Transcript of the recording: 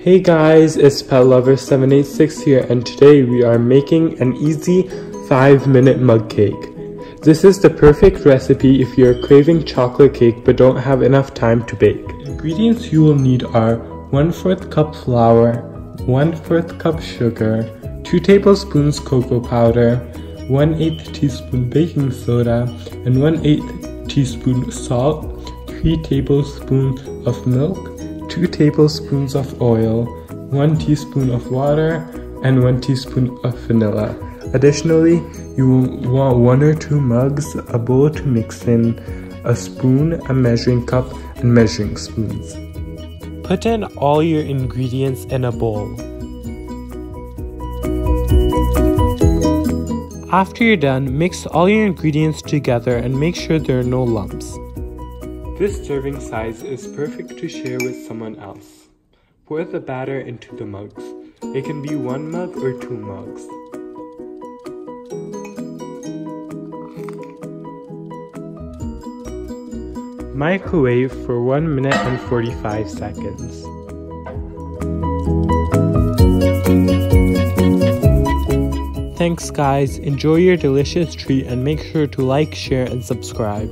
Hey guys, it's PetLover786 here, and today we are making an easy 5-minute mug cake. This is the perfect recipe if you're craving chocolate cake but don't have enough time to bake. Ingredients you will need are 1/4 cup flour, 1/4 cup sugar, 2 tablespoons cocoa powder, 1/8 teaspoon baking soda, and 1/8 teaspoon salt, 3 tablespoons of milk, 2 tablespoons of oil, 1 teaspoon of water, and 1 teaspoon of vanilla. Additionally, you will want 1 or 2 mugs, a bowl to mix in, a spoon, a measuring cup, and measuring spoons. Put in all your ingredients in a bowl. After you're done, mix all your ingredients together and make sure there are no lumps. This serving size is perfect to share with someone else. Pour the batter into the mugs. It can be 1 mug or 2 mugs. Microwave for 1 minute and 45 seconds. Thanks guys, enjoy your delicious treat and make sure to like, share, and subscribe.